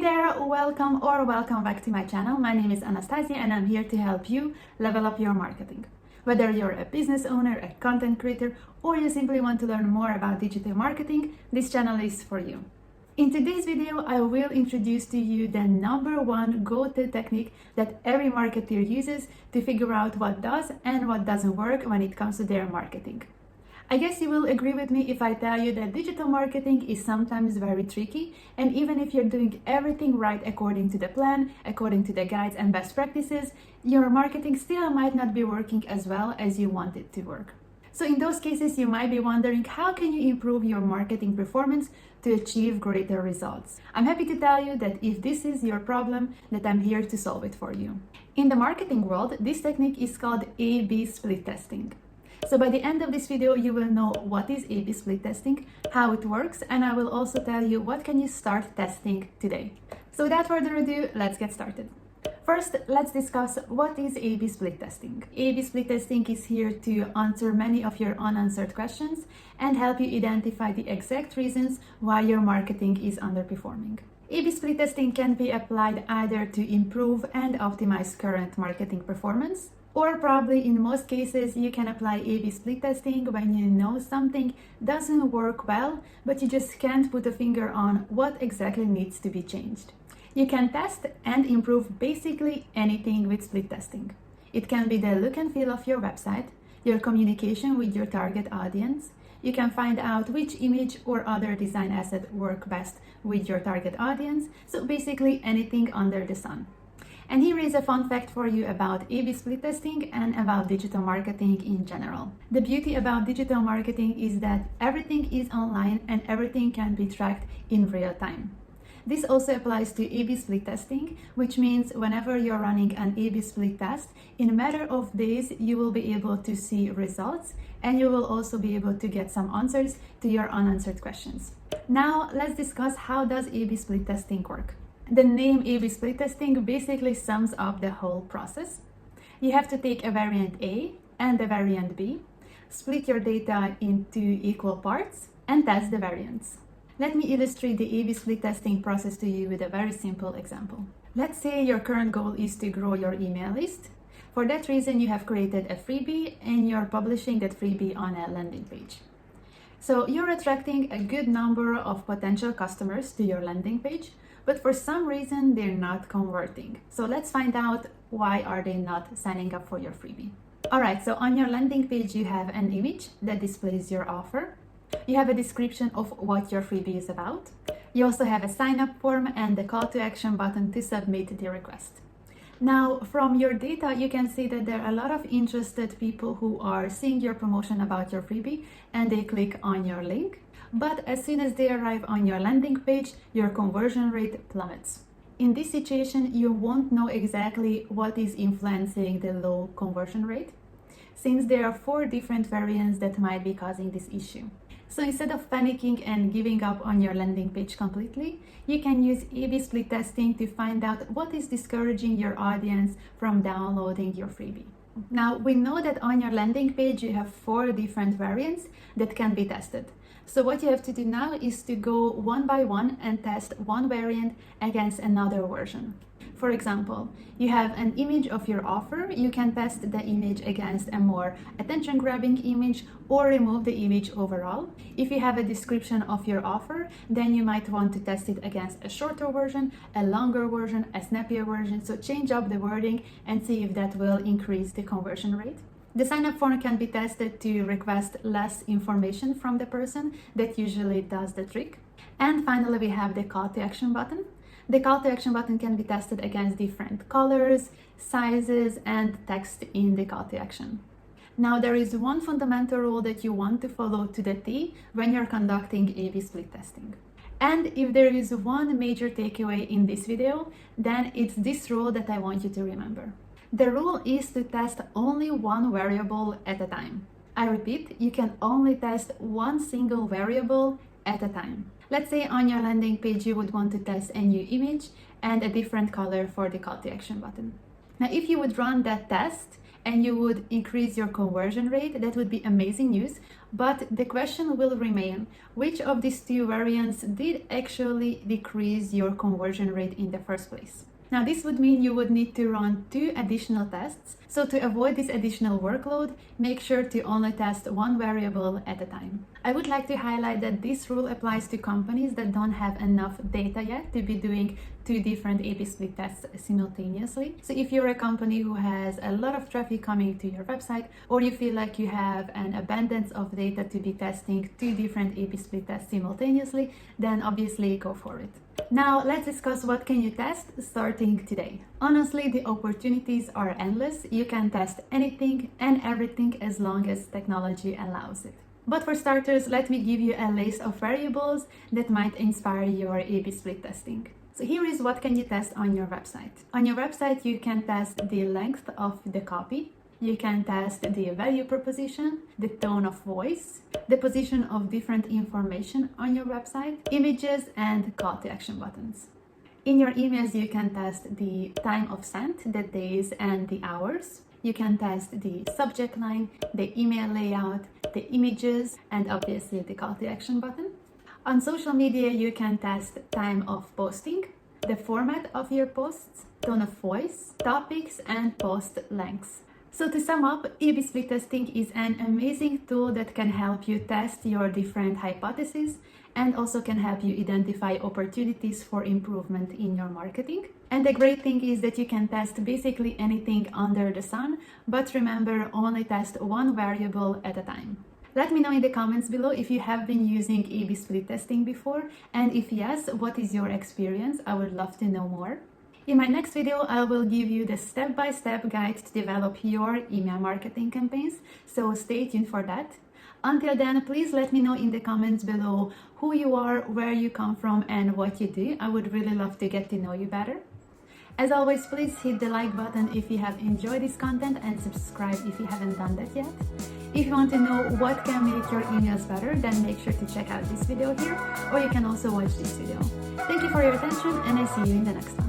there, welcome back to my channel. My name is Anastasia and I'm here to help you level up your marketing. Whether you're a business owner, a content creator, or you simply want to learn more about digital marketing, this channel is for you. In today's video, I will introduce to you the #1 go-to technique that every marketer uses to figure out what does and what doesn't work when it comes to their marketing. I guess you will agree with me if I tell you that digital marketing is sometimes very tricky, and even if you're doing everything right according to the plan, according to the guides and best practices, your marketing still might not be working as well as you want it to work. So in those cases, you might be wondering, how can you improve your marketing performance to achieve greater results? I'm happy to tell you that if this is your problem, that I'm here to solve it for you. In the marketing world, this technique is called A/B split testing. So by the end of this video, you will know what is A/B split testing, how it works, and I will also tell you what can you start testing today. So without further ado, let's get started. First, let's discuss what is A/B split testing. A/B split testing is here to answer many of your unanswered questions and help you identify the exact reasons why your marketing is underperforming. A/B split testing can be applied either to improve and optimize current marketing performance, or probably in most cases, you can apply A/B split testing when you know something doesn't work well, but you just can't put a finger on what exactly needs to be changed. You can test and improve basically anything with split testing. It can be the look and feel of your website, your communication with your target audience. You can find out which image or other design asset work best with your target audience. So basically anything under the sun. And here is a fun fact for you about A/B split testing and about digital marketing in general. The beauty about digital marketing is that everything is online and everything can be tracked in real time. This also applies to A/B split testing, which means whenever you're running an A/B split test, in a matter of days, you will be able to see results and you will also be able to get some answers to your unanswered questions. Now, let's discuss how does A/B split testing work. The name A/B split testing basically sums up the whole process. You have to take a variant A and a variant B, split your data into equal parts, and test the variants. Let me illustrate the A/B split testing process to you with a very simple example. Let's say your current goal is to grow your email list. For that reason, you have created a freebie and you're publishing that freebie on a landing page. So you're attracting a good number of potential customers to your landing page, but for some reason they're not converting. So let's find out why are they not signing up for your freebie. Alright, so on your landing page you have an image that displays your offer. You have a description of what your freebie is about. You also have a sign up form and the call to action button to submit the request. Now, from your data, you can see that there are a lot of interested people who are seeing your promotion about your freebie and they click on your link. But as soon as they arrive on your landing page, your conversion rate plummets. In this situation, you won't know exactly what is influencing the low conversion rate, since there are 4 different variants that might be causing this issue. So instead of panicking and giving up on your landing page completely, you can use A/B split testing to find out what is discouraging your audience from downloading your freebie. Now, we know that on your landing page, you have 4 different variants that can be tested. So what you have to do now is to go one by one and test one variant against another version. For example, you have an image of your offer, you can test the image against a more attention-grabbing image or remove the image overall. If you have a description of your offer, then you might want to test it against a shorter version, a longer version, a snappier version. So change up the wording and see if that will increase the conversion rate. The sign-up form can be tested to request less information from the person. That usually does the trick. And finally, we have the call to action button. The call to action button can be tested against different colors, sizes, and text in the call to action. Now, there is one fundamental rule that you want to follow to the T when you're conducting A/B split testing. And if there is one major takeaway in this video, then it's this rule that I want you to remember. The rule is to test only one variable at a time. I repeat, you can only test one single variable at a time. Let's say on your landing page, you would want to test a new image and a different color for the call to action button. Now, if you would run that test and you would increase your conversion rate, that would be amazing news. But the question will remain, which of these two variants did actually decrease your conversion rate in the first place? Now, this would mean you would need to run 2 additional tests. So to avoid this additional workload, make sure to only test one variable at a time. I would like to highlight that this rule applies to companies that don't have enough data yet to be doing 2 different A/B split tests simultaneously. So if you're a company who has a lot of traffic coming to your website, or you feel like you have an abundance of data to be testing 2 different A/B split tests simultaneously, then obviously go for it. Now let's discuss what can you test starting today. Honestly, the opportunities are endless. You can test anything and everything as long as technology allows it. But for starters, let me give you a list of variables that might inspire your A/B split testing. So here is what can you test on your website. On your website, you can test the length of the copy. You can test the value proposition, the tone of voice, the position of different information on your website, images, and call to action buttons. In your emails, you can test the time of sent, the days and the hours. You can test the subject line, the email layout, the images, and obviously the call to action button. On social media, you can test time of posting, the format of your posts, tone of voice, topics, and post lengths. So to sum up, A/B split testing is an amazing tool that can help you test your different hypotheses and also can help you identify opportunities for improvement in your marketing. And the great thing is that you can test basically anything under the sun, but remember, only test one variable at a time. Let me know in the comments below if you have been using A/B split testing before, and if yes, what is your experience? I would love to know more. In my next video, I will give you the step-by-step guide to develop your email marketing campaigns, so stay tuned for that. Until then, please let me know in the comments below who you are, where you come from, and what you do. I would really love to get to know you better. As always, please hit the like button if you have enjoyed this content and subscribe if you haven't done that yet. If you want to know what can make your emails better, then make sure to check out this video here, or you can also watch this video. Thank you for your attention, and I see you in the next one.